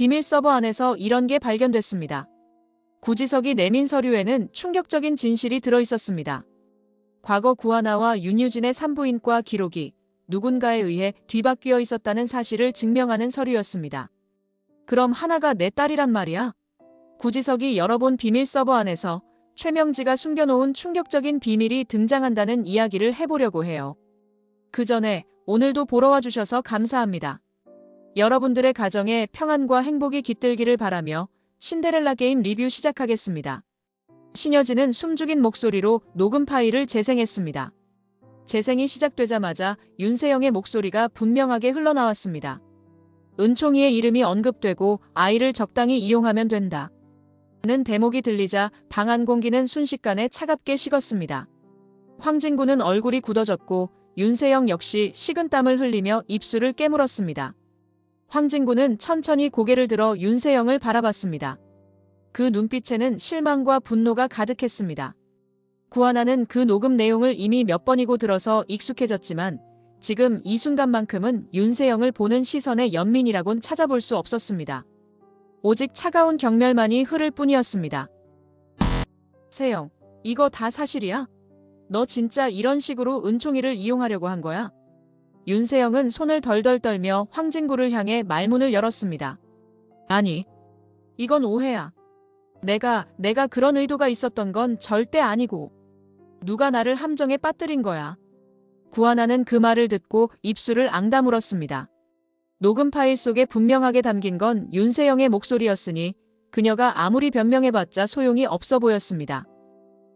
비밀 서버 안에서 이런 게 발견됐습니다. 구지석이 내민 서류에는 충격적인 진실이 들어있었습니다. 과거 구하나와 윤유진의 산부인과 기록이 누군가에 의해 뒤바뀌어 있었다는 사실을 증명하는 서류였습니다. 그럼 하나가 내 딸이란 말이야? 구지석이 열어본 비밀 서버 안에서 최명지가 숨겨놓은 충격적인 비밀이 등장한다는 이야기를 해보려고 해요. 그 전에 오늘도 보러 와주셔서 감사합니다. 여러분들의 가정에 평안과 행복이 깃들기를 바라며 신데렐라 게임 리뷰 시작하겠습니다. 신여진은 숨죽인 목소리로 녹음 파일을 재생했습니다. 재생이 시작되자마자 윤세영의 목소리가 분명하게 흘러나왔습니다. 은총이의 이름이 언급되고 아이를 적당히 이용하면 된다. 는 대목이 들리자 방 안 공기는 순식간에 차갑게 식었습니다. 황진구는 얼굴이 굳어졌고 윤세영 역시 식은땀을 흘리며 입술을 깨물었습니다. 황진구는 천천히 고개를 들어 윤세영을 바라봤습니다. 그 눈빛에는 실망과 분노가 가득했습니다. 구하나는 그 녹음 내용을 이미 몇 번이고 들어서 익숙해졌지만 지금 이 순간만큼은 윤세영을 보는 시선의 연민이라곤 찾아볼 수 없었습니다. 오직 차가운 경멸만이 흐를 뿐이었습니다. 세영, 이거 다 사실이야? 너 진짜 이런 식으로 은총이를 이용하려고 한 거야? 윤세영은 손을 덜덜 떨며 황진구를 향해 말문을 열었습니다. 아니, 이건 오해야. 내가 그런 의도가 있었던 건 절대 아니고. 누가 나를 함정에 빠뜨린 거야. 구하나는 그 말을 듣고 입술을 앙다물었습니다. 녹음 파일 속에 분명하게 담긴 건 윤세영의 목소리였으니 그녀가 아무리 변명해봤자 소용이 없어 보였습니다.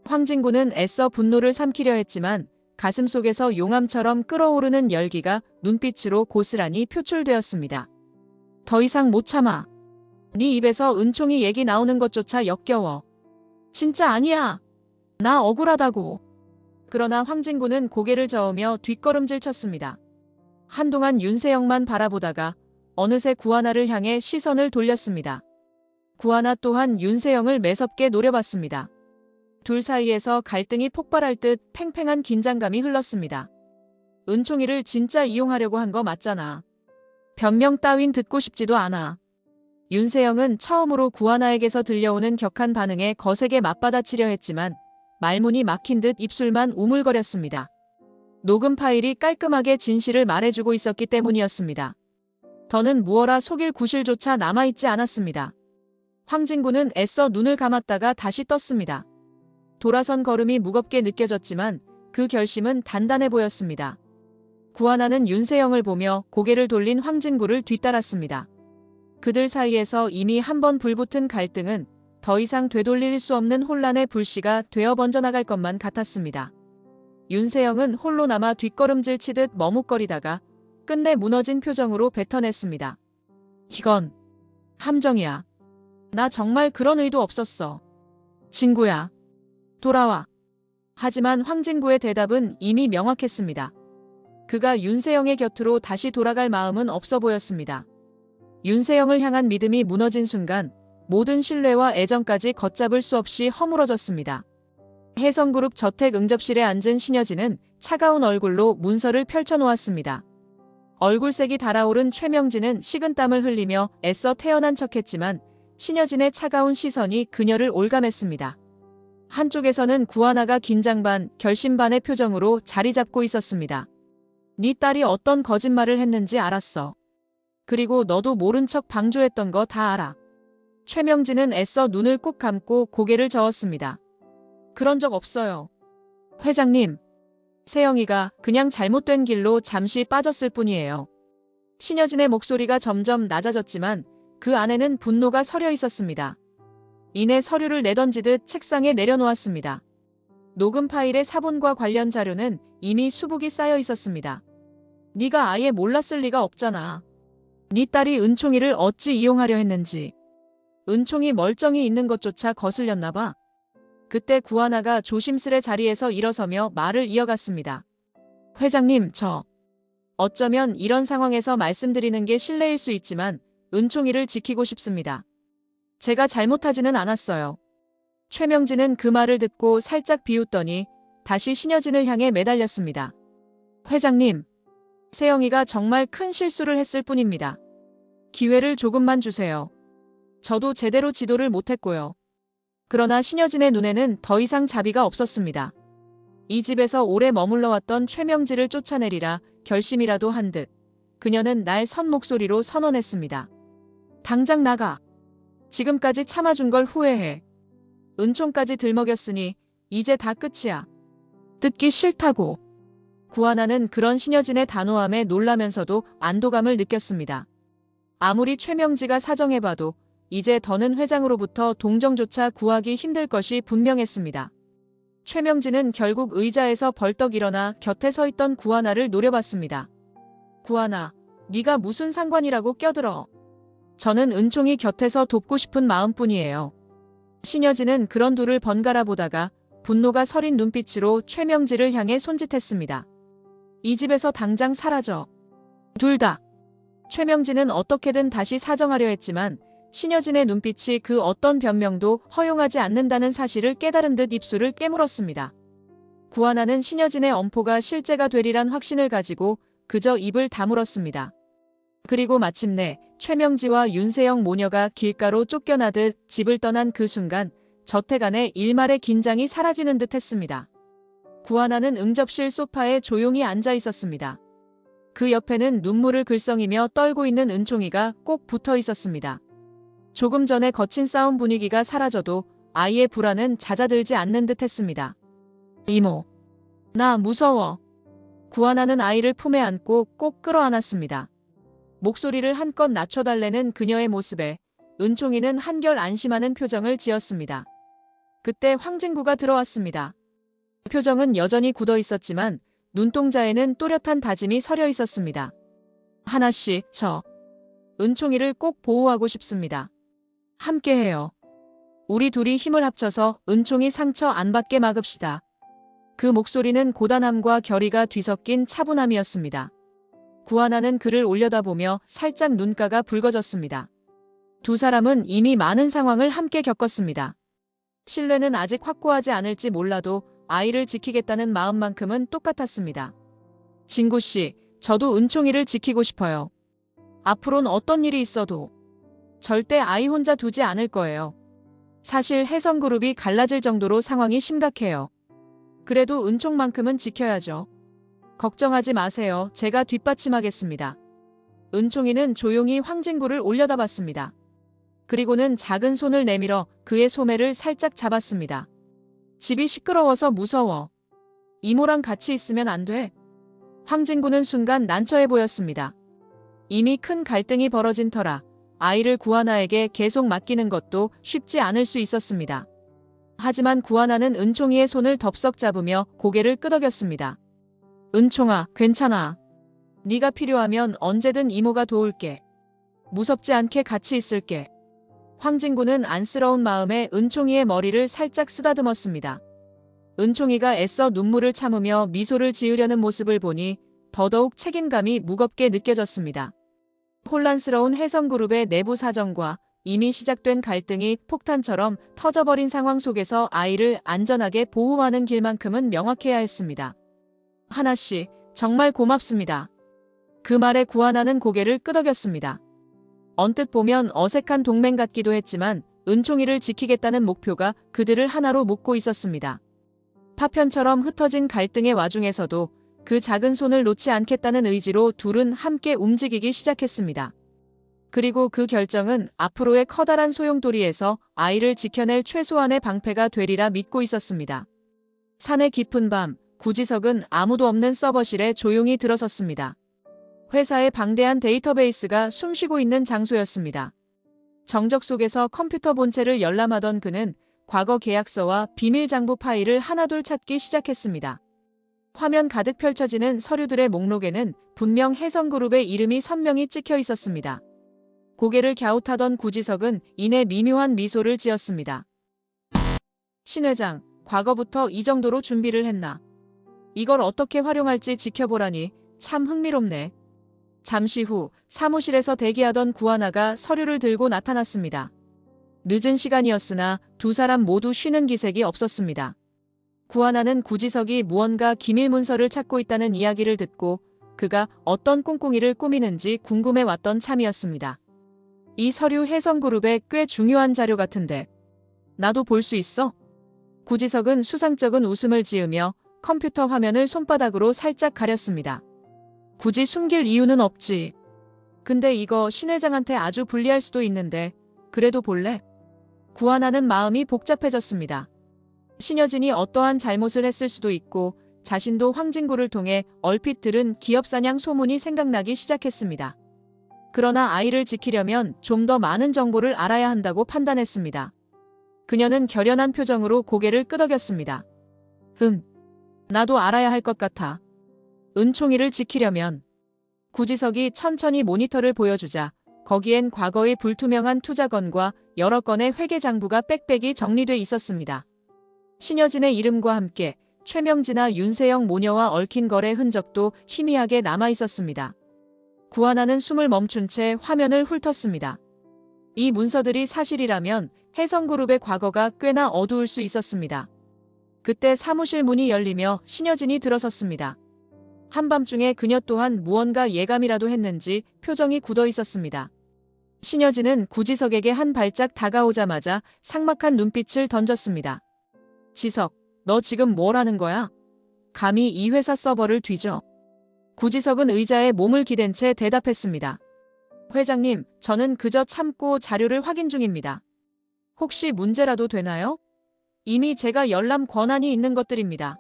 황진구는 애써 분노를 삼키려 했지만 가슴 속에서 용암처럼 끓어오르는 열기가 눈빛으로 고스란히 표출되었습니다. 더 이상 못 참아. 네 입에서 은총이 얘기 나오는 것조차 역겨워. 진짜 아니야. 나 억울하다고. 그러나 황진구는 고개를 저으며 뒷걸음질 쳤습니다. 한동안 윤세영만 바라보다가 어느새 구하나를 향해 시선을 돌렸습니다. 구하나 또한 윤세영을 매섭게 노려봤습니다. 둘 사이에서 갈등이 폭발할 듯 팽팽한 긴장감이 흘렀습니다. 은총이를 진짜 이용하려고 한 거 맞잖아. 변명 따윈 듣고 싶지도 않아. 윤세영은 처음으로 구하나에게서 들려오는 격한 반응에 거세게 맞받아치려 했지만 말문이 막힌 듯 입술만 우물거렸습니다. 녹음 파일이 깔끔하게 진실을 말해주고 있었기 때문이었습니다. 더는 무어라 속일 구실조차 남아있지 않았습니다. 황진구는 애써 눈을 감았다가 다시 떴습니다. 돌아선 걸음이 무겁게 느껴졌지만 그 결심은 단단해 보였습니다. 구하나는 윤세영을 보며 고개를 돌린 황진구를 뒤따랐습니다. 그들 사이에서 이미 한 번 불붙은 갈등은 더 이상 되돌릴 수 없는 혼란의 불씨가 되어 번져나갈 것만 같았습니다. 윤세영은 홀로 남아 뒷걸음질 치듯 머뭇거리다가 끝내 무너진 표정으로 뱉어냈습니다. 이건 함정이야. 나 정말 그런 의도 없었어. 진구야. 돌아와. 하지만 황진구의 대답은 이미 명확했습니다. 그가 윤세영의 곁으로 다시 돌아갈 마음은 없어 보였습니다. 윤세영을 향한 믿음이 무너진 순간 모든 신뢰와 애정까지 걷잡을 수 없이 허물어졌습니다. 혜성그룹 저택 응접실에 앉은 신여진은 차가운 얼굴로 문서를 펼쳐놓았습니다. 얼굴색이 달아오른 최명진은 식은땀을 흘리며 애써 태연한 척했지만 신여진의 차가운 시선이 그녀를 올감했습니다. 한쪽에서는 구하나가 긴장 반, 결심 반의 표정으로 자리 잡고 있었습니다. 네 딸이 어떤 거짓말을 했는지 알았어. 그리고 너도 모른 척 방조했던 거 다 알아. 최명진은 애써 눈을 꾹 감고 고개를 저었습니다. 그런 적 없어요. 회장님, 세영이가 그냥 잘못된 길로 잠시 빠졌을 뿐이에요. 신여진의 목소리가 점점 낮아졌지만 그 안에는 분노가 서려 있었습니다. 이내 서류를 내던지듯 책상에 내려놓았습니다. 녹음 파일의 사본과 관련 자료는 이미 수북이 쌓여 있었습니다. 네가 아예 몰랐을 리가 없잖아. 네 딸이 은총이를 어찌 이용하려 했는지. 은총이 멀쩡히 있는 것조차 거슬렸나 봐. 그때 구하나가 조심스레 자리에서 일어서며 말을 이어갔습니다. 회장님, 어쩌면 이런 상황에서 말씀드리는 게 실례일 수 있지만 은총이를 지키고 싶습니다. 제가 잘못하지는 않았어요. 최명진은 그 말을 듣고 살짝 비웃더니 다시 신여진을 향해 매달렸습니다. 회장님, 세영이가 정말 큰 실수를 했을 뿐입니다. 기회를 조금만 주세요. 저도 제대로 지도를 못했고요. 그러나 신여진의 눈에는 더 이상 자비가 없었습니다. 이 집에서 오래 머물러 왔던 최명지를 쫓아내리라 결심이라도 한 듯 그녀는 날 선 목소리로 선언했습니다. 당장 나가. 지금까지 참아준 걸 후회해. 은총까지 들먹였으니 이제 다 끝이야. 듣기 싫다고. 구하나는 그런 신여진의 단호함에 놀라면서도 안도감을 느꼈습니다. 아무리 최명지가 사정해봐도 이제 더는 회장으로부터 동정조차 구하기 힘들 것이 분명했습니다. 최명지는 결국 의자에서 벌떡 일어나 곁에 서 있던 구하나를 노려봤습니다. 구하나, 네가 무슨 상관이라고 껴들어. 저는 은총이 곁에서 돕고 싶은 마음뿐이에요. 신여진은 그런 둘을 번갈아 보다가 분노가 서린 눈빛으로 최명지를 향해 손짓했습니다. 이 집에서 당장 사라져. 둘 다. 최명지는 어떻게든 다시 사정하려 했지만 신여진의 눈빛이 그 어떤 변명도 허용하지 않는다는 사실을 깨달은 듯 입술을 깨물었습니다. 구하나는 신여진의 엄포가 실제가 되리란 확신을 가지고 그저 입을 다물었습니다. 그리고 마침내 최명지와 윤세영 모녀가 길가로 쫓겨나듯 집을 떠난 그 순간 저택 안의 일말의 긴장이 사라지는 듯 했습니다. 구하나는 응접실 소파에 조용히 앉아 있었습니다. 그 옆에는 눈물을 글썽이며 떨고 있는 은총이가 꼭 붙어 있었습니다. 조금 전에 거친 싸움 분위기가 사라져도 아이의 불안은 잦아들지 않는 듯 했습니다. 이모, 나 무서워. 구하나는 아이를 품에 안고 꼭 끌어안았습니다. 목소리를 한껏 낮춰달래는 그녀의 모습에 은총이는 한결 안심하는 표정을 지었습니다. 그때 황진구가 들어왔습니다. 표정은 여전히 굳어 있었지만 눈동자에는 또렷한 다짐이 서려 있었습니다. 하나씨, 저 은총이를 꼭 보호하고 싶습니다. 함께해요. 우리 둘이 힘을 합쳐서 은총이 상처 안 받게 막읍시다. 그 목소리는 고단함과 결의가 뒤섞인 차분함이었습니다. 구하나는 그를 올려다보며 살짝 눈가가 붉어졌습니다. 두 사람은 이미 많은 상황을 함께 겪었습니다. 신뢰는 아직 확고하지 않을지 몰라도 아이를 지키겠다는 마음만큼은 똑같았습니다. 진구씨, 저도 은총이를 지키고 싶어요. 앞으론 어떤 일이 있어도 절대 아이 혼자 두지 않을 거예요. 사실 혜성그룹이 갈라질 정도로 상황이 심각해요. 그래도 은총만큼은 지켜야죠. 걱정하지 마세요. 제가 뒷받침하겠습니다. 은총이는 조용히 황진구를 올려다봤습니다. 그리고는 작은 손을 내밀어 그의 소매를 살짝 잡았습니다. 집이 시끄러워서 무서워. 이모랑 같이 있으면 안 돼. 황진구는 순간 난처해 보였습니다. 이미 큰 갈등이 벌어진 터라 아이를 구하나에게 계속 맡기는 것도 쉽지 않을 수 있었습니다. 하지만 구하나는 은총이의 손을 덥석 잡으며 고개를 끄덕였습니다. 은총아, 괜찮아. 네가 필요하면 언제든 이모가 도울게. 무섭지 않게 같이 있을게. 황진구는 안쓰러운 마음에 은총이의 머리를 살짝 쓰다듬었습니다. 은총이가 애써 눈물을 참으며 미소를 지으려는 모습을 보니 더더욱 책임감이 무겁게 느껴졌습니다. 혼란스러운 혜성그룹의 내부 사정과 이미 시작된 갈등이 폭탄처럼 터져버린 상황 속에서 아이를 안전하게 보호하는 길만큼은 명확해야 했습니다. 하나씨, 정말 고맙습니다. 그 말에 구하나는 고개를 끄덕였습니다. 언뜻 보면 어색한 동맹 같기도 했지만 은총이를 지키겠다는 목표가 그들을 하나로 묶고 있었습니다. 파편처럼 흩어진 갈등의 와중에서도 그 작은 손을 놓지 않겠다는 의지로 둘은 함께 움직이기 시작했습니다. 그리고 그 결정은 앞으로의 커다란 소용돌이에서 아이를 지켜낼 최소한의 방패가 되리라 믿고 있었습니다. 산의 깊은 밤, 구지석은 아무도 없는 서버실에 조용히 들어섰습니다. 회사의 방대한 데이터베이스가 숨쉬고 있는 장소였습니다. 정적 속에서 컴퓨터 본체를 열람하던 그는 과거 계약서와 비밀 장부 파일을 하나둘 찾기 시작했습니다. 화면 가득 펼쳐지는 서류들의 목록에는 분명 혜성그룹의 이름이 선명히 찍혀 있었습니다. 고개를 갸웃하던 구지석은 이내 미묘한 미소를 지었습니다. 신 회장, 과거부터 이 정도로 준비를 했나? 이걸 어떻게 활용할지 지켜보라니 참 흥미롭네. 잠시 후 사무실에서 대기하던 구하나가 서류를 들고 나타났습니다. 늦은 시간이었으나 두 사람 모두 쉬는 기색이 없었습니다. 구하나는 구지석이 무언가 기밀 문서를 찾고 있다는 이야기를 듣고 그가 어떤 꿍꿍이를 꾸미는지 궁금해 왔던 참이었습니다. 이 서류 혜성그룹에 꽤 중요한 자료 같은데. 나도 볼 수 있어? 구지석은 수상쩍은 웃음을 지으며 컴퓨터 화면을 손바닥으로 살짝 가렸습니다. 굳이 숨길 이유는 없지. 근데 이거 신 회장한테 아주 불리할 수도 있는데 그래도 볼래? 구하나는 마음이 복잡해졌습니다. 신여진이 어떠한 잘못을 했을 수도 있고 자신도 황진구를 통해 얼핏 들은 기업사냥 소문이 생각나기 시작했습니다. 그러나 아이를 지키려면 좀 더 많은 정보를 알아야 한다고 판단했습니다. 그녀는 결연한 표정으로 고개를 끄덕였습니다. 응. 나도 알아야 할 것 같아. 은총이를 지키려면. 구지석이 천천히 모니터를 보여주자 거기엔 과거의 불투명한 투자건과 여러 건의 회계 장부가 빽빽이 정리돼 있었습니다. 신여진의 이름과 함께 최명진아 윤세영 모녀와 얽힌 거래 흔적도 희미하게 남아 있었습니다. 구하나는 숨을 멈춘 채 화면을 훑었습니다. 이 문서들이 사실이라면 혜성그룹의 과거가 꽤나 어두울 수 있었습니다. 그때 사무실 문이 열리며 신여진이 들어섰습니다. 한밤중에 그녀 또한 무언가 예감이라도 했는지 표정이 굳어 있었습니다. 신여진은 구지석에게 한 발짝 다가오자마자 삭막한 눈빛을 던졌습니다. 지석, 너 지금 뭘 하는 거야? 감히 이 회사 서버를 뒤져. 구지석은 의자에 몸을 기댄 채 대답했습니다. 회장님, 저는 그저 참고 자료를 확인 중입니다. 혹시 문제라도 되나요? 이미 제가 열람 권한이 있는 것들입니다.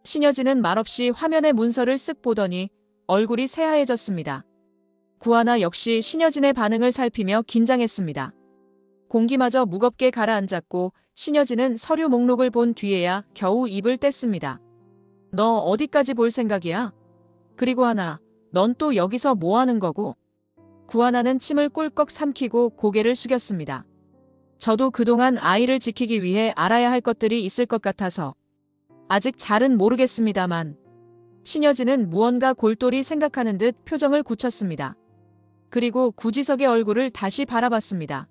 신여진은 말없이 화면의 문서를 쓱 보더니 얼굴이 새하얘졌습니다. 구하나 역시 신여진의 반응을 살피며 긴장했습니다. 공기마저 무겁게 가라앉았고 신여진은 서류 목록을 본 뒤에야 겨우 입을 뗐습니다. 너 어디까지 볼 생각이야? 그리고 하나, 넌 또 여기서 뭐 하는 거고? 구하나는 침을 꿀꺽 삼키고 고개를 숙였습니다. 저도 그동안 아이를 지키기 위해 알아야 할 것들이 있을 것 같아서. 아직 잘은 모르겠습니다만. 신여진은 무언가 골똘히 생각하는 듯 표정을 굳혔습니다. 그리고 구지석의 얼굴을 다시 바라봤습니다.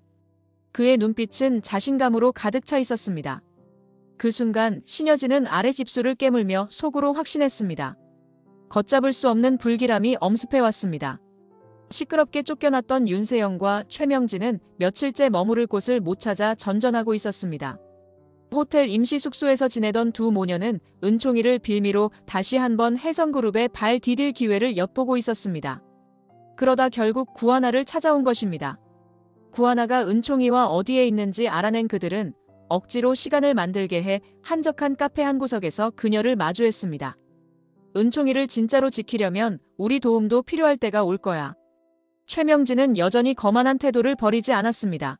그의 눈빛은 자신감으로 가득 차 있었습니다. 그 순간 신여진은 아랫입술을 깨물며 속으로 확신했습니다. 걷잡을 수 없는 불길함이 엄습해왔습니다. 시끄럽게 쫓겨났던 윤세영과 최명진은 며칠째 머무를 곳을 못 찾아 전전하고 있었습니다. 호텔 임시숙소에서 지내던 두 모녀는 은총이를 빌미로 다시 한번 혜성그룹에 발 디딜 기회를 엿보고 있었습니다. 그러다 결국 구하나를 찾아온 것입니다. 구하나가 은총이와 어디에 있는지 알아낸 그들은 억지로 시간을 만들게 해 한적한 카페 한 구석에서 그녀를 마주했습니다. 은총이를 진짜로 지키려면 우리 도움도 필요할 때가 올 거야. 최명진은 여전히 거만한 태도를 버리지 않았습니다.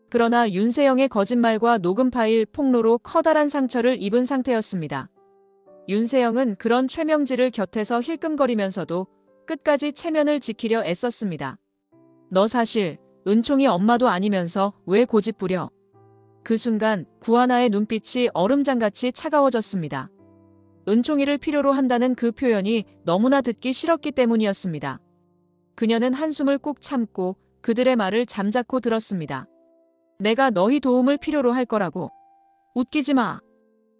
그러나 윤세영의 거짓말과 녹음 파일 폭로로 커다란 상처를 입은 상태였습니다. 윤세영은 그런 최명진을 곁에서 힐끔거리면서도 끝까지 체면을 지키려 애썼습니다. 너 사실 은총이 엄마도 아니면서 왜 고집부려? 그 순간 구하나의 눈빛이 얼음장같이 차가워졌습니다. 은총이를 필요로 한다는 그 표현이 너무나 듣기 싫었기 때문이었습니다. 그녀는 한숨을 꾹 참고 그들의 말을 잠자코 들었습니다. 내가 너희 도움을 필요로 할 거라고. 웃기지 마.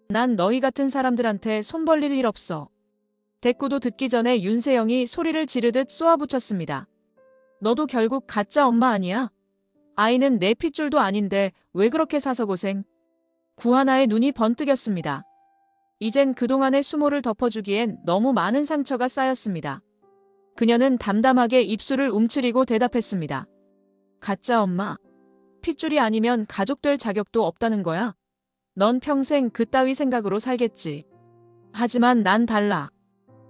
난 너희 같은 사람들한테 손 벌릴 일 없어. 대꾸도 듣기 전에 윤세영이 소리를 지르듯 쏘아붙였습니다. 너도 결국 가짜 엄마 아니야? 아이는 내 핏줄도 아닌데 왜 그렇게 사서 고생? 구하나의 눈이 번뜩였습니다. 이젠 그동안의 수모를 덮어주기엔 너무 많은 상처가 쌓였습니다. 그녀는 담담하게 입술을 움츠리고 대답했습니다. 가짜 엄마. 핏줄이 아니면 가족 될 자격도 없다는 거야? 넌 평생 그따위 생각으로 살겠지. 하지만 난 달라.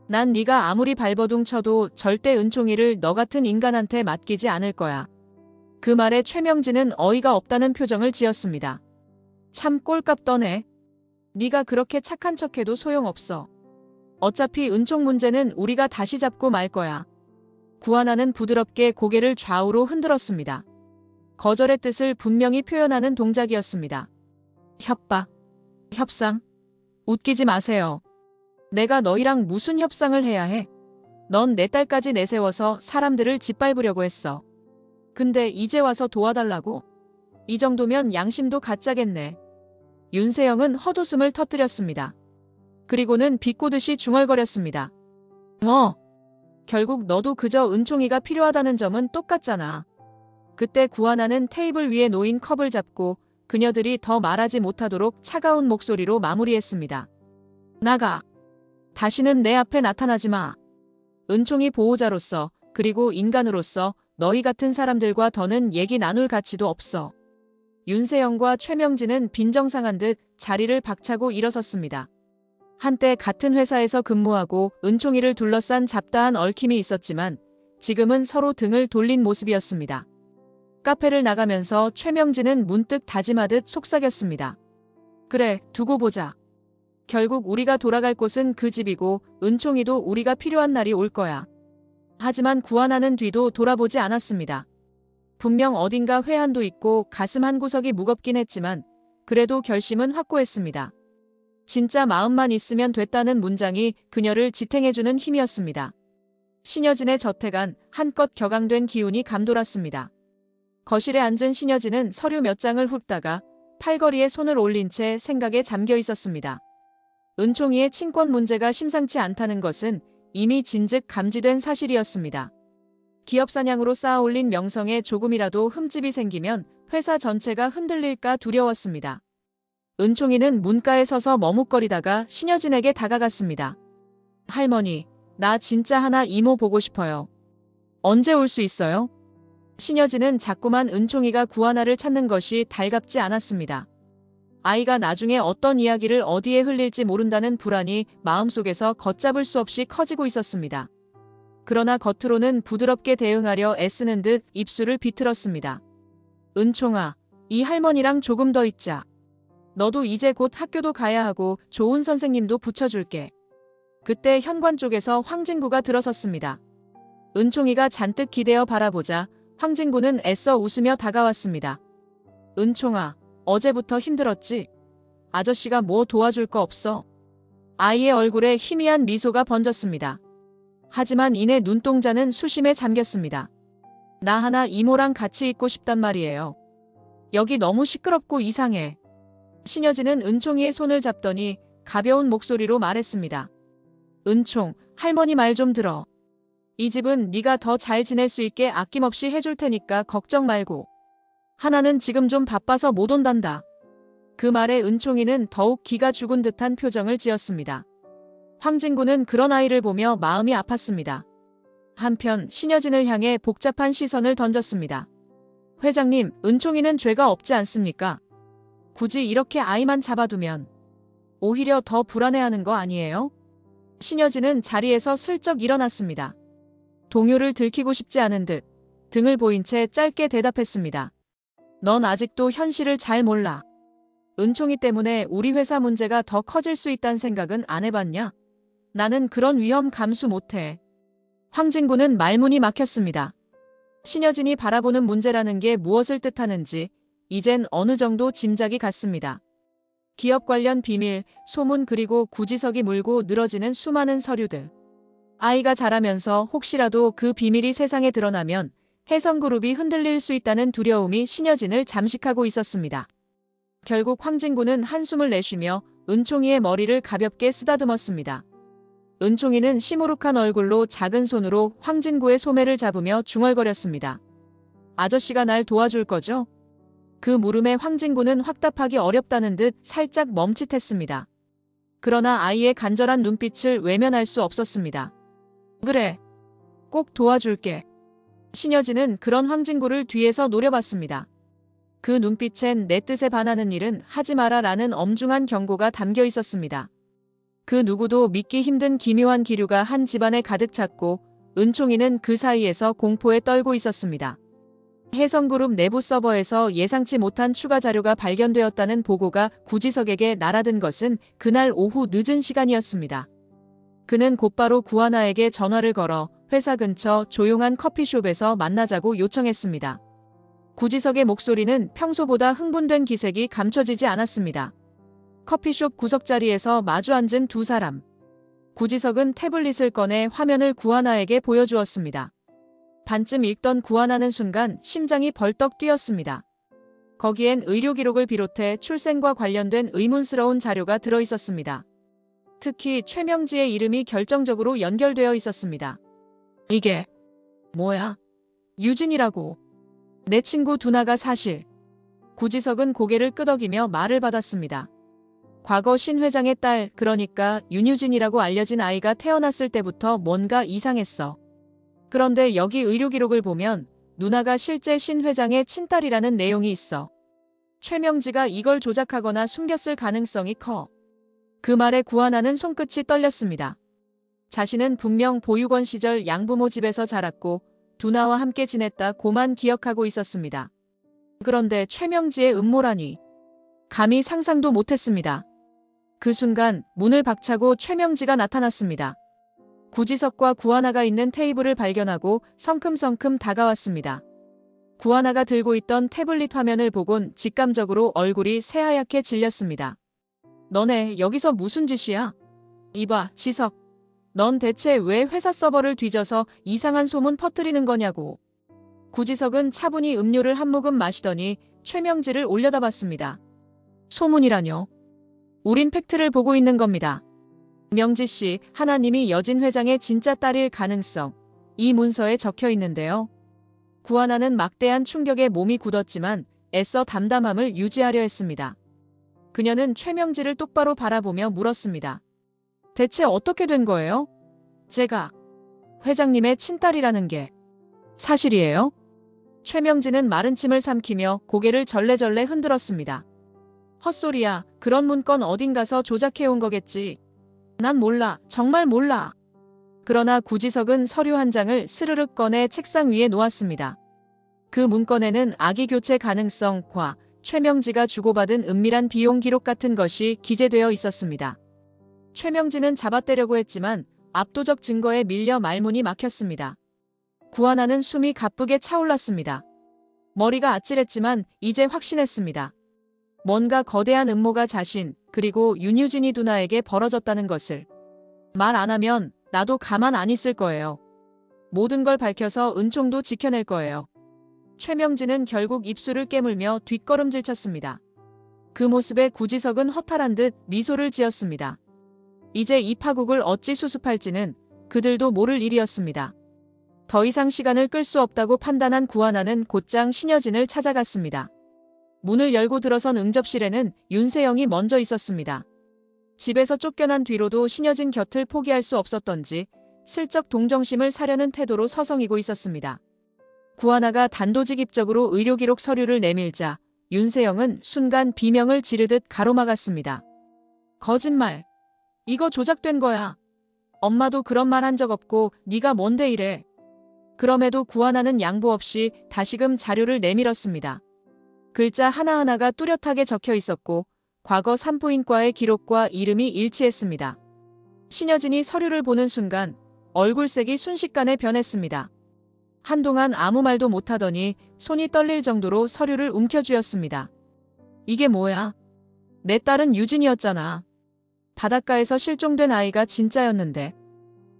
난 네가 아무리 발버둥 쳐도 절대 은총이를 너 같은 인간한테 맡기지 않을 거야. 그 말에 최명진은 어이가 없다는 표정을 지었습니다. 참 꼴값 떠네. 네가 그렇게 착한 척해도 소용없어. 어차피 은총 문제는 우리가 다시 잡고 말 거야. 구하나는 부드럽게 고개를 좌우로 흔들었습니다. 거절의 뜻을 분명히 표현하는 동작이었습니다. 협박, 협상. 웃기지 마세요. 내가 너희랑 무슨 협상을 해야 해? 넌 내 딸까지 내세워서 사람들을 짓밟으려고 했어. 근데 이제 와서 도와달라고? 이 정도면 양심도 가짜겠네. 윤세영은 헛웃음을 터뜨렸습니다. 그리고는 비꼬듯이 중얼거렸습니다. 결국 너도 그저 은총이가 필요하다는 점은 똑같잖아. 그때 구하나는 테이블 위에 놓인 컵을 잡고 그녀들이 더 말하지 못하도록 차가운 목소리로 마무리했습니다. 나가. 다시는 내 앞에 나타나지 마. 은총이 보호자로서 그리고 인간으로서 너희 같은 사람들과 더는 얘기 나눌 가치도 없어. 윤세영과 최명진은 빈정상한 듯 자리를 박차고 일어섰습니다. 한때 같은 회사에서 근무하고 은총이를 둘러싼 잡다한 얽힘이 있었지만 지금은 서로 등을 돌린 모습이었습니다. 카페를 나가면서 최명진은 문득 다짐하듯 속삭였습니다. 그래, 두고 보자. 결국 우리가 돌아갈 곳은 그 집이고 은총이도 우리가 필요한 날이 올 거야. 하지만 구하나는 뒤도 돌아보지 않았습니다. 분명 어딘가 회한도 있고 가슴 한구석이 무겁긴 했지만 그래도 결심은 확고했습니다. 진짜 마음만 있으면 됐다는 문장이 그녀를 지탱해주는 힘이었습니다. 신여진의 저택안 한껏 격앙된 기운이 감돌았습니다. 거실에 앉은 신여진은 서류 몇 장을 훑다가 팔걸이에 손을 올린 채 생각에 잠겨 있었습니다. 은총이의 친권 문제가 심상치 않다는 것은 이미 진즉 감지된 사실이었습니다. 기업 사냥으로 쌓아올린 명성에 조금이라도 흠집이 생기면 회사 전체가 흔들릴까 두려웠습니다. 은총이는 문가에 서서 머뭇거리다가 신여진에게 다가갔습니다. 할머니, 나 진짜 하나 이모 보고 싶어요. 언제 올 수 있어요? 신여진은 자꾸만 은총이가 구하나를 찾는 것이 달갑지 않았습니다. 아이가 나중에 어떤 이야기를 어디에 흘릴지 모른다는 불안이 마음속에서 걷잡을 수 없이 커지고 있었습니다. 그러나 겉으로는 부드럽게 대응하려 애쓰는 듯 입술을 비틀었습니다. 은총아, 이 할머니랑 조금 더 있자. 너도 이제 곧 학교도 가야 하고 좋은 선생님도 붙여줄게. 그때 현관 쪽에서 황진구가 들어섰습니다. 은총이가 잔뜩 기대어 바라보자 황진구는 애써 웃으며 다가왔습니다. 은총아, 어제부터 힘들었지? 아저씨가 뭐 도와줄 거 없어? 아이의 얼굴에 희미한 미소가 번졌습니다. 하지만 이내 눈동자는 수심에 잠겼습니다. 나 하나 이모랑 같이 있고 싶단 말이에요. 여기 너무 시끄럽고 이상해. 신여진은 은총이의 손을 잡더니 가벼운 목소리로 말했습니다. 은총, 할머니 말 좀 들어. 이 집은 네가 더 잘 지낼 수 있게 아낌없이 해줄 테니까 걱정 말고. 하나는 지금 좀 바빠서 못 온단다. 그 말에 은총이는 더욱 기가 죽은 듯한 표정을 지었습니다. 황진구는 그런 아이를 보며 마음이 아팠습니다. 한편 신여진을 향해 복잡한 시선을 던졌습니다. 회장님, 은총이는 죄가 없지 않습니까? 굳이 이렇게 아이만 잡아두면 오히려 더 불안해하는 거 아니에요? 신여진은 자리에서 슬쩍 일어났습니다. 동요를 들키고 싶지 않은 듯 등을 보인 채 짧게 대답했습니다. 넌 아직도 현실을 잘 몰라. 은총이 때문에 우리 회사 문제가 더 커질 수 있다는 생각은 안 해봤냐? 나는 그런 위험 감수 못해. 황진구는 말문이 막혔습니다. 신여진이 바라보는 문제라는 게 무엇을 뜻하는지 이젠 어느 정도 짐작이 갔습니다. 기업 관련 비밀, 소문 그리고 구지석이 물고 늘어지는 수많은 서류들. 아이가 자라면서 혹시라도 그 비밀이 세상에 드러나면 혜성그룹이 흔들릴 수 있다는 두려움이 신여진을 잠식하고 있었습니다. 결국 황진구는 한숨을 내쉬며 은총이의 머리를 가볍게 쓰다듬었습니다. 은총이는 시무룩한 얼굴로 작은 손으로 황진구의 소매를 잡으며 중얼거렸습니다. 아저씨가 날 도와줄 거죠? 그 물음에 황진구는 확답하기 어렵다는 듯 살짝 멈칫했습니다. 그러나 아이의 간절한 눈빛을 외면할 수 없었습니다. 그래, 꼭 도와줄게. 신여진은 그런 황진구를 뒤에서 노려봤습니다. 그 눈빛엔 내 뜻에 반하는 일은 하지 마라 라는 엄중한 경고가 담겨 있었습니다. 그 누구도 믿기 힘든 기묘한 기류가 한 집안에 가득 찼고 은총이는 그 사이에서 공포에 떨고 있었습니다. 혜성그룹 내부 서버에서 예상치 못한 추가 자료가 발견되었다는 보고가 구지석에게 날아든 것은 그날 오후 늦은 시간이었습니다. 그는 곧바로 구하나에게 전화를 걸어 회사 근처 조용한 커피숍에서 만나자고 요청했습니다. 구지석의 목소리는 평소보다 흥분된 기색이 감춰지지 않았습니다. 커피숍 구석자리에서 마주 앉은 두 사람. 구지석은 태블릿을 꺼내 화면을 구하나에게 보여주었습니다. 반쯤 읽던 구하나는 순간 심장이 벌떡 뛰었습니다. 거기엔 의료 기록을 비롯해 출생과 관련된 의문스러운 자료가 들어있었습니다. 특히 최명지의 이름이 결정적으로 연결되어 있었습니다. 이게 뭐야? 유진이라고. 내 친구 두나가 사실. 구지석은 고개를 끄덕이며 말을 받았습니다. 과거 신 회장의 딸, 그러니까 윤유진이라고 알려진 아이가 태어났을 때부터 뭔가 이상했어. 그런데 여기 의료 기록을 보면 누나가 실제 신 회장의 친딸이라는 내용이 있어. 최명지가 이걸 조작하거나 숨겼을 가능성이 커. 그 말에 구하나는 손끝이 떨렸습니다. 자신은 분명 보육원 시절 양부모 집에서 자랐고 두나와 함께 지냈다고만 기억하고 있었습니다. 그런데 최명지의 음모라니. 감히 상상도 못했습니다. 그 순간 문을 박차고 최명지가 나타났습니다. 구지석과 구하나가 있는 테이블을 발견하고 성큼성큼 다가왔습니다. 구하나가 들고 있던 태블릿 화면을 보곤 직감적으로 얼굴이 새하얗게 질렸습니다. 너네 여기서 무슨 짓이야? 이봐, 지석. 넌 대체 왜 회사 서버를 뒤져서 이상한 소문 퍼뜨리는 거냐고. 구지석은 차분히 음료를 한 모금 마시더니 최명지를 올려다봤습니다. 소문이라뇨? 우린 팩트를 보고 있는 겁니다. 명지 씨, 하나님이 여진 회장의 진짜 딸일 가능성. 이 문서에 적혀 있는데요. 구하나는 막대한 충격에 몸이 굳었지만 애써 담담함을 유지하려 했습니다. 그녀는 최명지를 똑바로 바라보며 물었습니다. 대체 어떻게 된 거예요? 제가 회장님의 친딸이라는 게 사실이에요? 최명지는 마른 침을 삼키며 고개를 절레절레 흔들었습니다. 헛소리야. 그런 문건 어딘가서 조작해온 거겠지. 난 몰라. 정말 몰라. 그러나 구지석은 서류 한 장을 스르륵 꺼내 책상 위에 놓았습니다. 그 문건에는 아기 교체 가능성과 최명지가 주고받은 은밀한 비용 기록 같은 것이 기재되어 있었습니다. 최명지는 잡아떼려고 했지만 압도적 증거에 밀려 말문이 막혔습니다. 구하나는 숨이 가쁘게 차올랐습니다. 머리가 아찔했지만 이제 확신했습니다. 뭔가 거대한 음모가 자신, 그리고 윤유진이 두나에게 벌어졌다는 것을. 말 안 하면 나도 가만 안 있을 거예요. 모든 걸 밝혀서 은총도 지켜낼 거예요. 최명지는 결국 입술을 깨물며 뒷걸음질 쳤습니다. 그 모습에 구지석은 허탈한 듯 미소를 지었습니다. 이제 이 파국을 어찌 수습할지는 그들도 모를 일이었습니다. 더 이상 시간을 끌 수 없다고 판단한 구하나는 곧장 신여진을 찾아갔습니다. 문을 열고 들어선 응접실에는 윤세영이 먼저 있었습니다. 집에서 쫓겨난 뒤로도 신여진 곁을 포기할 수 없었던지 슬쩍 동정심을 사려는 태도로 서성이고 있었습니다. 구하나가 단도직입적으로 의료기록 서류를 내밀자 윤세영은 순간 비명을 지르듯 가로막았습니다. 거짓말. 이거 조작된 거야. 엄마도 그런 말 한 적 없고 네가 뭔데 이래. 그럼에도 구하나는 양보 없이 다시금 자료를 내밀었습니다. 글자 하나하나가 뚜렷하게 적혀 있었고 과거 산부인과의 기록과 이름이 일치했습니다. 신여진이 서류를 보는 순간 얼굴색이 순식간에 변했습니다. 한동안 아무 말도 못하더니 손이 떨릴 정도로 서류를 움켜쥐었습니다. 이게 뭐야? 내 딸은 유진이었잖아. 바닷가에서 실종된 아이가 진짜였는데.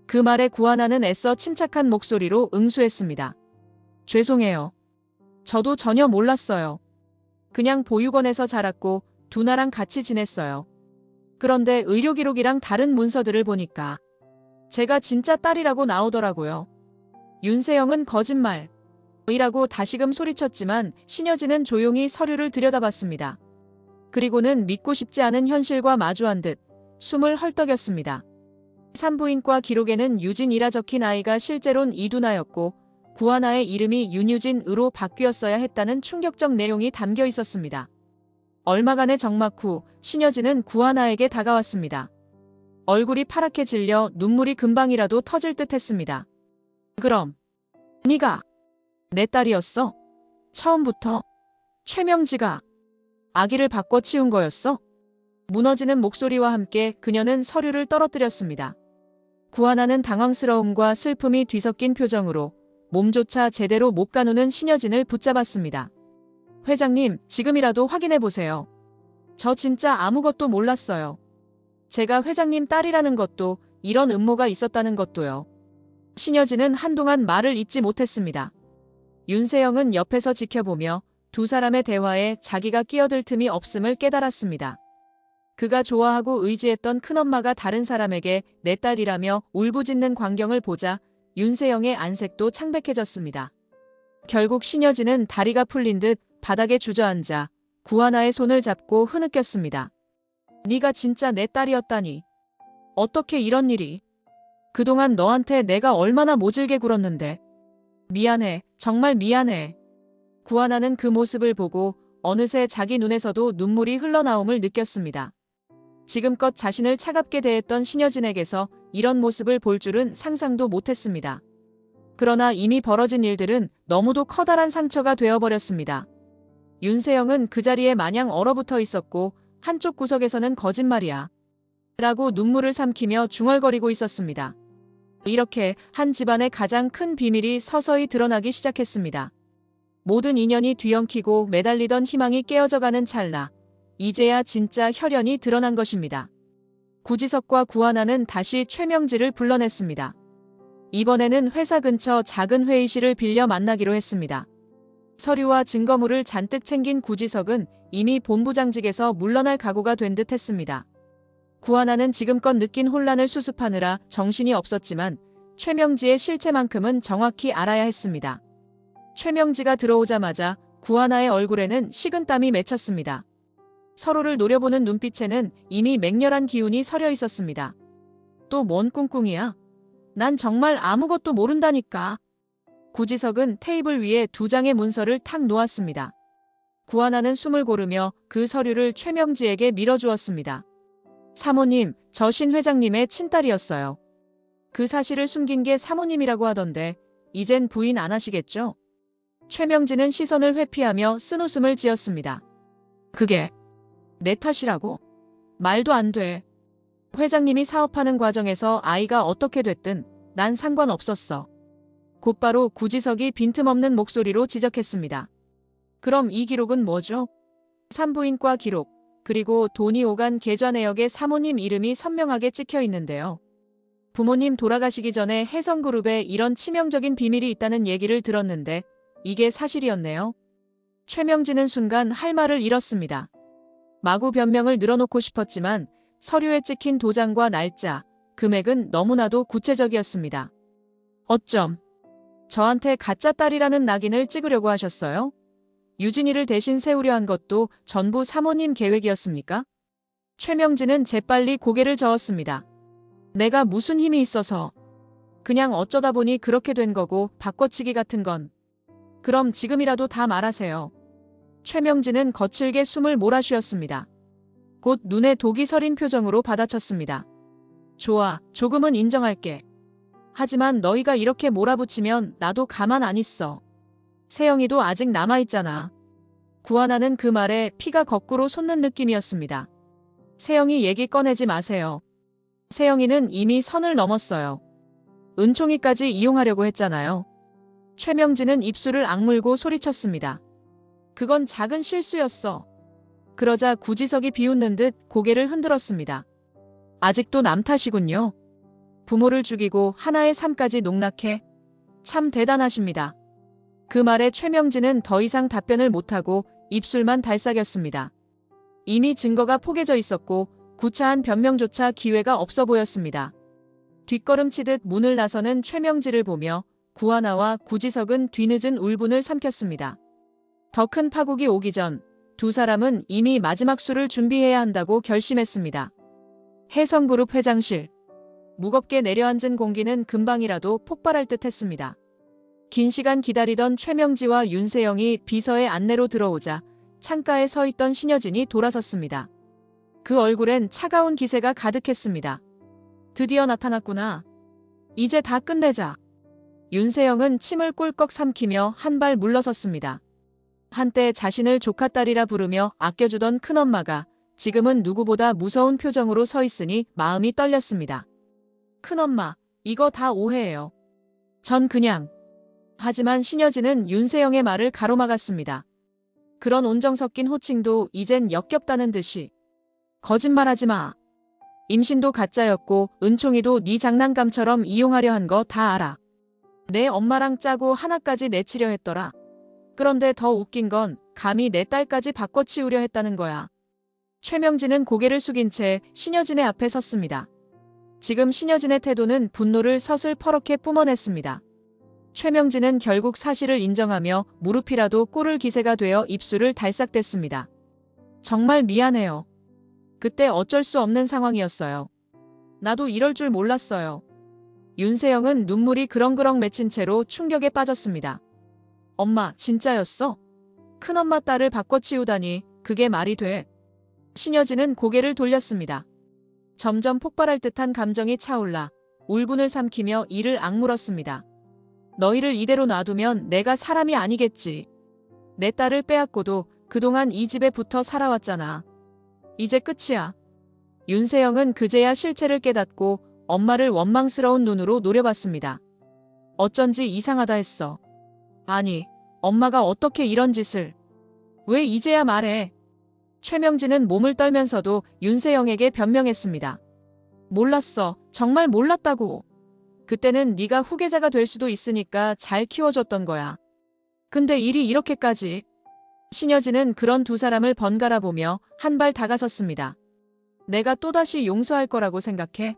그 말에 구하나는 애써 침착한 목소리로 응수했습니다. 죄송해요. 저도 전혀 몰랐어요. 그냥 보육원에서 자랐고 두나랑 같이 지냈어요. 그런데 의료기록이랑 다른 문서들을 보니까 제가 진짜 딸이라고 나오더라고요. 윤세영은 거짓말이라고 다시금 소리쳤지만 신여진은 조용히 서류를 들여다봤습니다. 그리고는 믿고 싶지 않은 현실과 마주한 듯 숨을 헐떡였습니다. 산부인과 기록에는 유진이라 적힌 아이가 실제론 이두나였고 구하나의 이름이 윤유진으로 바뀌었어야 했다는 충격적 내용이 담겨 있었습니다. 얼마간의 적막 후 신여진은 구하나에게 다가왔습니다. 얼굴이 파랗게 질려 눈물이 금방이라도 터질 듯 했습니다. 그럼 네가 내 딸이었어? 처음부터 최명지가 아기를 바꿔 치운 거였어? 무너지는 목소리와 함께 그녀는 서류를 떨어뜨렸습니다. 구하나는 당황스러움과 슬픔이 뒤섞인 표정으로 몸조차 제대로 못 가누는 신여진을 붙잡았습니다. 회장님, 지금이라도 확인해 보세요. 저 진짜 아무것도 몰랐어요. 제가 회장님 딸이라는 것도, 이런 음모가 있었다는 것도요. 신여진은 한동안 말을 잇지 못했습니다. 윤세영은 옆에서 지켜보며 두 사람의 대화에 자기가 끼어들 틈이 없음을 깨달았습니다. 그가 좋아하고 의지했던 큰엄마가 다른 사람에게 내 딸이라며 울부짖는 광경을 보자 윤세영의 안색도 창백해졌습니다. 결국 신여진은 다리가 풀린 듯 바닥에 주저앉아 구하나의 손을 잡고 흐느꼈습니다. 네가 진짜 내 딸이었다니. 어떻게 이런 일이. 그동안 너한테 내가 얼마나 모질게 굴었는데. 미안해. 정말 미안해. 구하나는 그 모습을 보고 어느새 자기 눈에서도 눈물이 흘러나옴을 느꼈습니다. 지금껏 자신을 차갑게 대했던 신여진에게서 이런 모습을 볼 줄은 상상도 못했습니다. 그러나 이미 벌어진 일들은 너무도 커다란 상처가 되어버렸습니다. 윤세영은 그 자리에 마냥 얼어붙어 있었고 한쪽 구석에서는 거짓말이야 라고 눈물을 삼키며 중얼거리고 있었습니다. 이렇게 한 집안의 가장 큰 비밀이 서서히 드러나기 시작했습니다. 모든 인연이 뒤엉키고 매달리던 희망이 깨어져가는 찰나, 이제야 진짜 혈연이 드러난 것입니다. 구지석과 구하나는 다시 최명지를 불러냈습니다. 이번에는 회사 근처 작은 회의실을 빌려 만나기로 했습니다. 서류와 증거물을 잔뜩 챙긴 구지석은 이미 본부장직에서 물러날 각오가 된 듯 했습니다. 구하나는 지금껏 느낀 혼란을 수습하느라 정신이 없었지만 최명지의 실체만큼은 정확히 알아야 했습니다. 최명지가 들어오자마자 구하나의 얼굴에는 식은땀이 맺혔습니다. 서로를 노려보는 눈빛에는 이미 맹렬한 기운이 서려 있었습니다. 또 뭔 꿍꿍이야? 난 정말 아무것도 모른다니까. 구지석은 테이블 위에 2장의 문서를 탁 놓았습니다. 구하나는 숨을 고르며 그 서류를 최명지에게 밀어주었습니다. 사모님, 저 신 회장님의 친딸이었어요. 그 사실을 숨긴 게 사모님이라고 하던데 이젠 부인 안 하시겠죠? 최명지는 시선을 회피하며 쓴웃음을 지었습니다. 그게 내 탓이라고? 말도 안 돼. 회장님이 사업하는 과정에서 아이가 어떻게 됐든 난 상관없었어. 곧바로 구지석이 빈틈없는 목소리로 지적했습니다. 그럼 이 기록은 뭐죠? 산부인과 기록, 그리고 돈이 오간 계좌 내역에 사모님 이름이 선명하게 찍혀 있는데요. 부모님 돌아가시기 전에 혜성그룹에 이런 치명적인 비밀이 있다는 얘기를 들었는데 이게 사실이었네요. 최명지는 순간 할 말을 잃었습니다. 마구 변명을 늘어놓고 싶었지만 서류에 찍힌 도장과 날짜, 금액은 너무나도 구체적이었습니다. 어쩜 저한테 가짜 딸이라는 낙인을 찍으려고 하셨어요? 유진이를 대신 세우려 한 것도 전부 사모님 계획이었습니까? 최명지는 재빨리 고개를 저었습니다. 내가 무슨 힘이 있어서. 그냥 어쩌다 보니 그렇게 된 거고 바꿔치기 같은 건. 그럼 지금이라도 다 말하세요. 최명지는 거칠게 숨을 몰아쉬었습니다. 곧 눈에 독이 서린 표정으로 받아쳤습니다. 좋아, 조금은 인정할게. 하지만 너희가 이렇게 몰아붙이면 나도 가만 안 있어. 세영이도 아직 남아있잖아. 구하나는 그 말에 피가 거꾸로 솟는 느낌이었습니다. 세영이 얘기 꺼내지 마세요. 세영이는 이미 선을 넘었어요. 은총이까지 이용하려고 했잖아요. 최명지는 입술을 악물고 소리쳤습니다. 그건 작은 실수였어. 그러자 구지석이 비웃는 듯 고개를 흔들었습니다. 아직도 남 탓이군요. 부모를 죽이고 하나의 삶까지 농락해. 참 대단하십니다. 그 말에 최명지는 더 이상 답변을 못하고 입술만 달싹였습니다. 이미 증거가 포개져 있었고 구차한 변명조차 기회가 없어 보였습니다. 뒷걸음치듯 문을 나서는 최명지를 보며 구하나와 구지석은 뒤늦은 울분을 삼켰습니다. 더 큰 파국이 오기 전 두 사람은 이미 마지막 수를 준비해야 한다고 결심했습니다. 혜성그룹 회장실. 무겁게 내려앉은 공기는 금방이라도 폭발할 듯 했습니다. 긴 시간 기다리던 최명지와 윤세영이 비서의 안내로 들어오자 창가에 서 있던 신여진이 돌아섰습니다. 그 얼굴엔 차가운 기세가 가득했습니다. 드디어 나타났구나. 이제 다 끝내자. 윤세영은 침을 꿀꺽 삼키며 한 발 물러섰습니다. 한때 자신을 조카딸이라 부르며 아껴주던 큰엄마가 지금은 누구보다 무서운 표정으로 서 있으니 마음이 떨렸습니다. 큰엄마, 이거 다 오해예요. 전 그냥. 하지만 신여진은 윤세영의 말을 가로막았습니다. 그런 온정 섞인 호칭도 이젠 역겹다는 듯이. 거짓말하지 마. 임신도 가짜였고 은총이도 네 장난감처럼 이용하려 한 거 다 알아. 내 엄마랑 짜고 하나까지 내치려 했더라. 그런데 더 웃긴 건 감히 내 딸까지 바꿔치우려 했다는 거야. 최명진은 고개를 숙인 채 신여진의 앞에 섰습니다. 지금 신여진의 태도는 분노를 서슬 퍼렇게 뿜어냈습니다. 최명진은 결국 사실을 인정하며 무릎이라도 꿇을 기세가 되어 입술을 달싹댔습니다. 정말 미안해요. 그때 어쩔 수 없는 상황이었어요. 나도 이럴 줄 몰랐어요. 윤세영은 눈물이 그렁그렁 맺힌 채로 충격에 빠졌습니다. 엄마, 진짜였어? 큰엄마 딸을 바꿔치우다니 그게 말이 돼? 신여진은 고개를 돌렸습니다. 점점 폭발할 듯한 감정이 차올라 울분을 삼키며 이를 악물었습니다. 너희를 이대로 놔두면 내가 사람이 아니겠지. 내 딸을 빼앗고도 그동안 이 집에 붙어 살아왔잖아. 이제 끝이야. 윤세영은 그제야 실체를 깨닫고 엄마를 원망스러운 눈으로 노려봤습니다. 어쩐지 이상하다 했어. 아니, 엄마가 어떻게 이런 짓을. 왜 이제야 말해. 최명진은 몸을 떨면서도 윤세영에게 변명했습니다. 몰랐어. 정말 몰랐다고. 그때는 네가 후계자가 될 수도 있으니까 잘 키워줬던 거야. 근데 일이 이렇게까지. 신여진은 그런 두 사람을 번갈아 보며 한 발 다가섰습니다. 내가 또다시 용서할 거라고 생각해?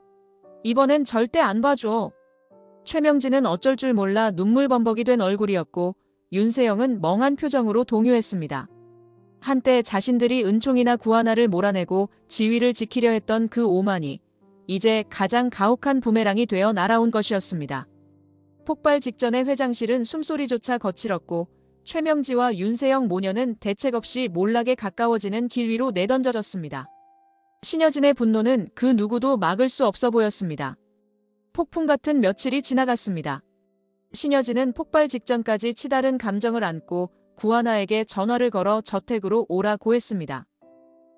이번엔 절대 안 봐줘. 최명진은 어쩔 줄 몰라 눈물 범벅이 된 얼굴이었고 윤세영은 멍한 표정으로 동요했습니다. 한때 자신들이 은총이나 구하나를 몰아내고 지위를 지키려 했던 그 오만이 이제 가장 가혹한 부메랑이 되어 날아온 것이었습니다. 폭발 직전의 회장실은 숨소리조차 거칠었고 최명지와 윤세영 모녀는 대책 없이 몰락에 가까워지는 길 위로 내던져졌습니다. 신여진의 분노는 그 누구도 막을 수 없어 보였습니다. 폭풍 같은 며칠이 지나갔습니다. 신여진은 폭발 직전까지 치달은 감정을 안고 구하나에게 전화를 걸어 저택으로 오라고 했습니다.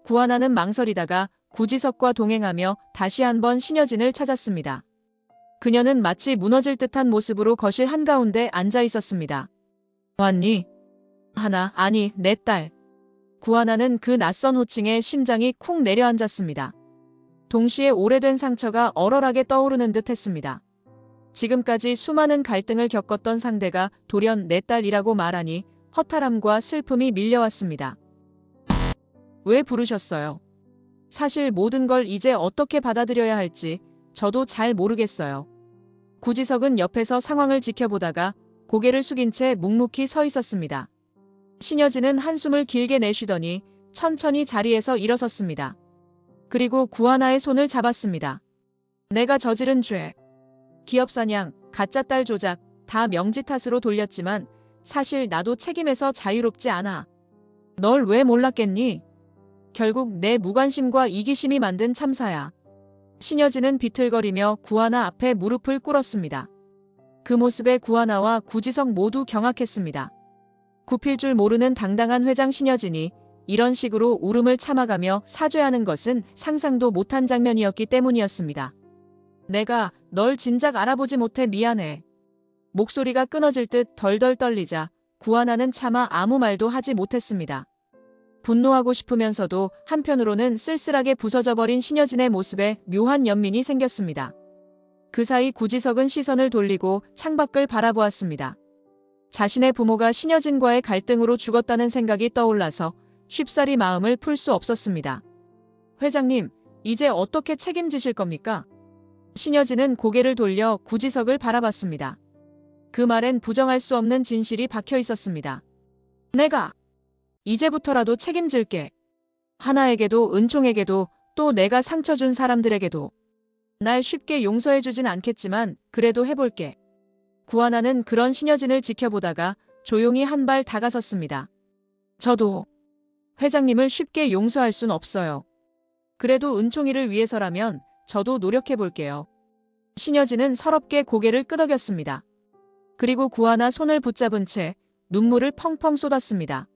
구하나는 망설이다가 구지석과 동행하며 다시 한번 신여진을 찾았습니다. 그녀는 마치 무너질 듯한 모습으로 거실 한가운데 앉아 있었습니다. 왔니? 하나, 아니, 내 딸. 구하나는 그 낯선 호칭에 심장이 쿵 내려앉았습니다. 동시에 오래된 상처가 얼얼하게 떠오르는 듯 했습니다. 지금까지 수많은 갈등을 겪었던 상대가 돌연 내 딸이라고 말하니 허탈함과 슬픔이 밀려왔습니다. 왜 부르셨어요? 사실 모든 걸 이제 어떻게 받아들여야 할지 저도 잘 모르겠어요. 구지석은 옆에서 상황을 지켜보다가 고개를 숙인 채 묵묵히 서 있었습니다. 신여진은 한숨을 길게 내쉬더니 천천히 자리에서 일어섰습니다. 그리고 구하나의 손을 잡았습니다. 내가 저지른 죄, 기업사냥, 가짜 딸 조작 다 명지 탓으로 돌렸지만 사실 나도 책임에서 자유롭지 않아. 널 왜 몰랐겠니? 결국 내 무관심과 이기심이 만든 참사야. 신여진은 비틀거리며 구하나 앞에 무릎을 꿇었습니다. 그 모습에 구하나와 구지석 모두 경악했습니다. 굽힐 줄 모르는 당당한 회장 신여진이 이런 식으로 울음을 참아가며 사죄하는 것은 상상도 못한 장면이었기 때문이었습니다. 내가 널 진작 알아보지 못해 미안해. 목소리가 끊어질 듯 덜덜 떨리자 구하나는 차마 아무 말도 하지 못했습니다. 분노하고 싶으면서도 한편으로는 쓸쓸하게 부서져버린 신여진의 모습에 묘한 연민이 생겼습니다. 그 사이 구지석은 시선을 돌리고 창밖을 바라보았습니다. 자신의 부모가 신여진과의 갈등으로 죽었다는 생각이 떠올라서 쉽사리 마음을 풀 수 없었습니다. 회장님, 이제 어떻게 책임지실 겁니까? 신여진은 고개를 돌려 구지석을 바라봤습니다. 그 말엔 부정할 수 없는 진실이 박혀 있었습니다. 내가 이제부터라도 책임질게. 하나에게도 은총에게도 또 내가 상처 준 사람들에게도. 날 쉽게 용서해주진 않겠지만 그래도 해볼게. 구하나는 그런 신여진을 지켜보다가 조용히 한 발 다가섰습니다. 저도 회장님을 쉽게 용서할 순 없어요. 그래도 은총이를 위해서라면 저도 노력해볼게요. 신여진은 서럽게 고개를 끄덕였습니다. 그리고 구하나 손을 붙잡은 채 눈물을 펑펑 쏟았습니다.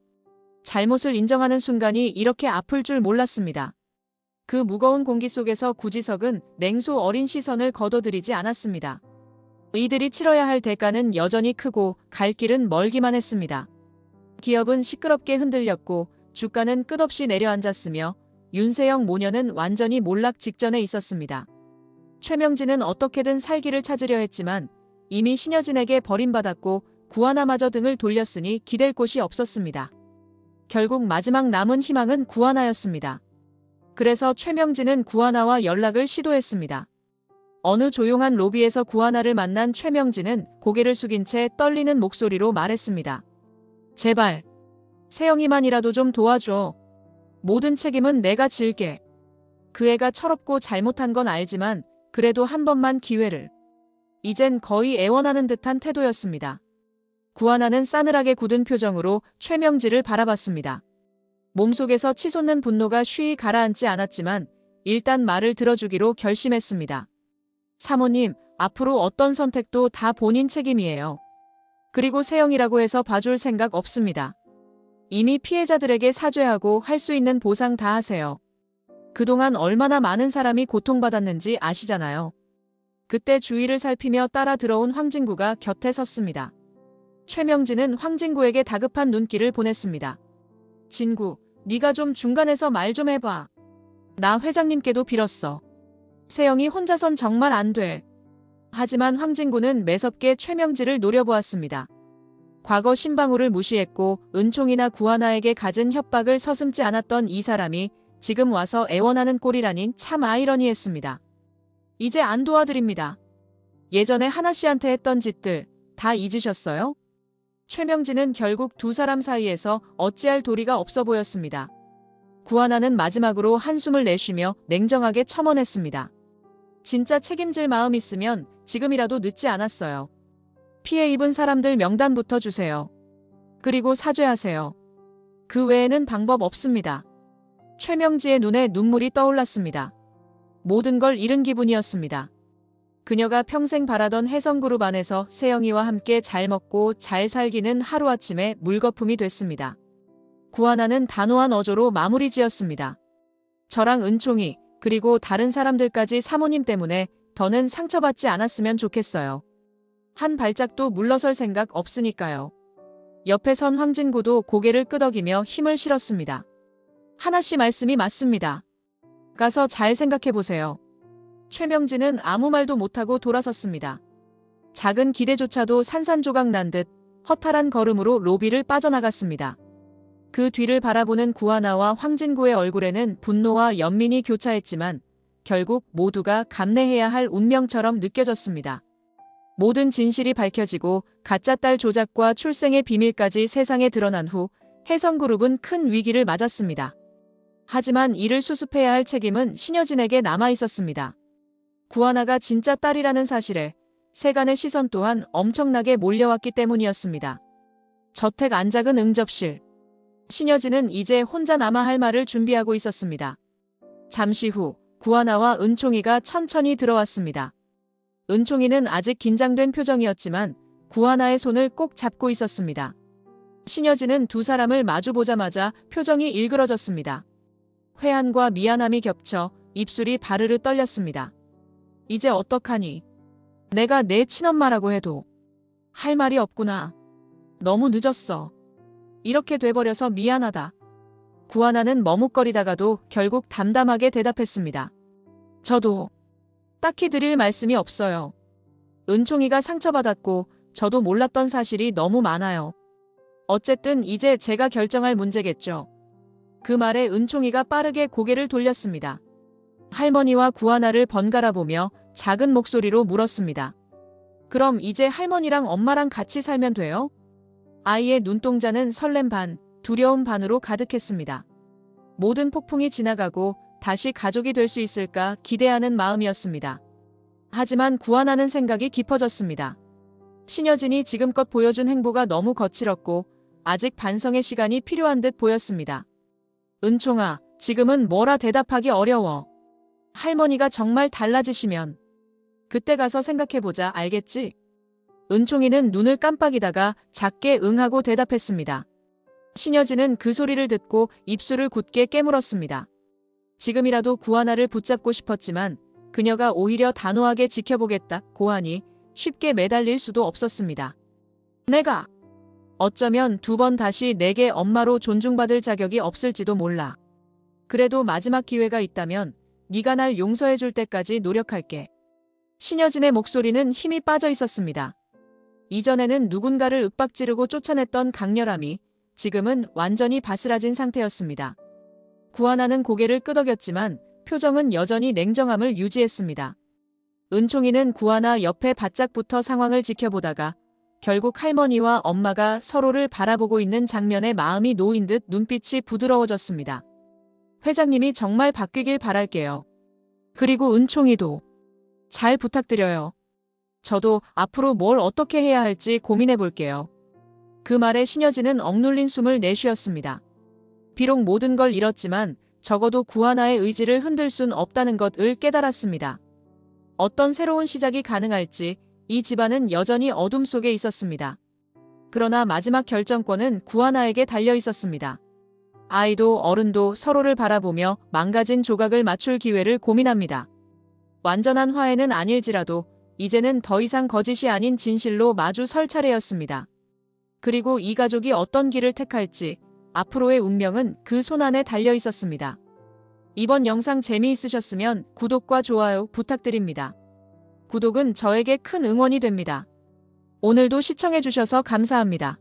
잘못을 인정하는 순간이 이렇게 아플 줄 몰랐습니다. 그 무거운 공기 속에서 구지석은 냉소 어린 시선을 거둬들이지 않았습니다. 이들이 치러야 할 대가는 여전히 크고 갈 길은 멀기만 했습니다. 기업은 시끄럽게 흔들렸고 주가는 끝없이 내려앉았으며 윤세영 모녀는 완전히 몰락 직전에 있었습니다. 최명진은 어떻게든 살기를 찾으려 했지만 이미 신여진에게 버림받았고 구하나마저 등을 돌렸으니 기댈 곳이 없었습니다. 결국 마지막 남은 희망은 구하나였습니다. 그래서 최명진은 구하나와 연락을 시도했습니다. 어느 조용한 로비에서 구하나를 만난 최명진은 고개를 숙인 채 떨리는 목소리로 말했습니다. 제발, 세영이만이라도 좀 도와줘. 모든 책임은 내가 질게. 그 애가 철없고 잘못한 건 알지만 그래도 한 번만 기회를. 이젠 거의 애원하는 듯한 태도였습니다. 구하나는 싸늘하게 굳은 표정으로 최명진을 바라봤습니다. 몸속에서 치솟는 분노가 쉬이 가라앉지 않았지만 일단 말을 들어주기로 결심했습니다. 사모님, 앞으로 어떤 선택도 다 본인 책임이에요. 그리고 세영이라고 해서 봐줄 생각 없습니다. 이미 피해자들에게 사죄하고 할 수 있는 보상 다 하세요. 그동안 얼마나 많은 사람이 고통받았는지 아시잖아요. 그때 주위를 살피며 따라 들어온 황진구가 곁에 섰습니다. 최명진은 황진구에게 다급한 눈길을 보냈습니다. 진구, 네가 좀 중간에서 말 좀 해봐. 나 회장님께도 빌었어. 세영이 혼자선 정말 안 돼. 하지만 황진구는 매섭게 최명진을 노려보았습니다. 과거 신방울을 무시했고 은총이나 구하나에게 갖은 협박을 서슴지 않았던 이 사람이 지금 와서 애원하는 꼴이라니 참 아이러니했습니다. 이제 안 도와드립니다. 예전에 하나씨한테 했던 짓들 다 잊으셨어요? 최명진은 결국 두 사람 사이에서 어찌할 도리가 없어 보였습니다. 구하나는 마지막으로 한숨을 내쉬며 냉정하게 첨언했습니다. 진짜 책임질 마음 있으면 지금이라도 늦지 않았어요. 피해 입은 사람들 명단부터 주세요. 그리고 사죄하세요. 그 외에는 방법 없습니다. 최명지의 눈에 눈물이 떠올랐습니다. 모든 걸 잃은 기분이었습니다. 그녀가 평생 바라던 혜성그룹 안에서 세영이와 함께 잘 먹고 잘 살기는 하루아침에 물거품이 됐습니다. 구하나는 단호한 어조로 마무리 지었습니다. 저랑 은총이 그리고 다른 사람들까지 사모님 때문에 더는 상처받지 않았으면 좋겠어요. 한 발짝도 물러설 생각 없으니까요. 옆에 선 황진구도 고개를 끄덕이며 힘을 실었습니다. 하나씨 말씀이 맞습니다. 가서 잘 생각해보세요. 최명진은 아무 말도 못하고 돌아섰습니다. 작은 기대조차도 산산조각 난 듯 허탈한 걸음으로 로비를 빠져나갔습니다. 그 뒤를 바라보는 구하나와 황진구의 얼굴에는 분노와 연민이 교차했지만 결국 모두가 감내해야 할 운명처럼 느껴졌습니다. 모든 진실이 밝혀지고 가짜딸 조작과 출생의 비밀까지 세상에 드러난 후 혜성그룹은 큰 위기를 맞았습니다. 하지만 이를 수습해야 할 책임은 신여진에게 남아 있었습니다. 구하나가 진짜 딸이라는 사실에 세간의 시선 또한 엄청나게 몰려왔기 때문이었습니다. 저택 안작은 응접실. 신여진은 이제 혼자 남아 할 말을 준비하고 있었습니다. 잠시 후 구하나와 은총이가 천천히 들어왔습니다. 은총이는 아직 긴장된 표정이었지만 구하나의 손을 꼭 잡고 있었습니다. 신여진은 두 사람을 마주보자마자 표정이 일그러졌습니다. 회한과 미안함이 겹쳐 입술이 바르르 떨렸습니다. 이제 어떡하니? 내가 내 친엄마라고 해도 할 말이 없구나. 너무 늦었어. 이렇게 돼버려서 미안하다. 구하나는 머뭇거리다가도 결국 담담하게 대답했습니다. 저도 딱히 드릴 말씀이 없어요. 은총이가 상처받았고 저도 몰랐던 사실이 너무 많아요. 어쨌든 이제 제가 결정할 문제겠죠. 그 말에 은총이가 빠르게 고개를 돌렸습니다. 할머니와 구하나를 번갈아 보며 작은 목소리로 물었습니다. 그럼 이제 할머니랑 엄마랑 같이 살면 돼요? 아이의 눈동자는 설렘 반, 두려움 반으로 가득했습니다. 모든 폭풍이 지나가고 다시 가족이 될 수 있을까 기대하는 마음이었습니다. 하지만 구하나는 생각이 깊어졌습니다. 신여진이 지금껏 보여준 행보가 너무 거칠었고 아직 반성의 시간이 필요한 듯 보였습니다. 은총아, 지금은 뭐라 대답하기 어려워. 할머니가 정말 달라지시면 그때 가서 생각해보자, 알겠지? 은총이는 눈을 깜빡이다가 작게 응하고 대답했습니다. 신여진은 그 소리를 듣고 입술을 굳게 깨물었습니다. 지금이라도 구하나를 붙잡고 싶었지만 그녀가 오히려 단호하게 지켜보겠다고 하니 쉽게 매달릴 수도 없었습니다. 내가 어쩌면 두 번 다시 내게 엄마로 존중받을 자격이 없을지도 몰라. 그래도 마지막 기회가 있다면 네가 날 용서해줄 때까지 노력할게. 신여진의 목소리는 힘이 빠져 있었습니다. 이전에는 누군가를 윽박지르고 쫓아냈던 강렬함이 지금은 완전히 바스라진 상태였습니다. 구하나는 고개를 끄덕였지만 표정은 여전히 냉정함을 유지했습니다. 은총이는 구하나 옆에 바짝 붙어 상황을 지켜보다가 결국 할머니와 엄마가 서로를 바라보고 있는 장면에 마음이 놓인 듯 눈빛이 부드러워졌습니다. 회장님이 정말 바뀌길 바랄게요. 그리고 은총이도 잘 부탁드려요. 저도 앞으로 뭘 어떻게 해야 할지 고민해 볼게요. 그 말에 신여진은 억눌린 숨을 내쉬었습니다. 비록 모든 걸 잃었지만 적어도 구하나의 의지를 흔들 순 없다는 것을 깨달았습니다. 어떤 새로운 시작이 가능할지 이 집안은 여전히 어둠 속에 있었습니다. 그러나 마지막 결정권은 구하나에게 달려 있었습니다. 아이도 어른도 서로를 바라보며 망가진 조각을 맞출 기회를 고민합니다. 완전한 화해는 아닐지라도 이제는 더 이상 거짓이 아닌 진실로 마주 설 차례였습니다. 그리고 이 가족이 어떤 길을 택할지 앞으로의 운명은 그 손안에 달려 있었습니다. 이번 영상 재미있으셨으면 구독과 좋아요 부탁드립니다. 구독은 저에게 큰 응원이 됩니다. 오늘도 시청해주셔서 감사합니다.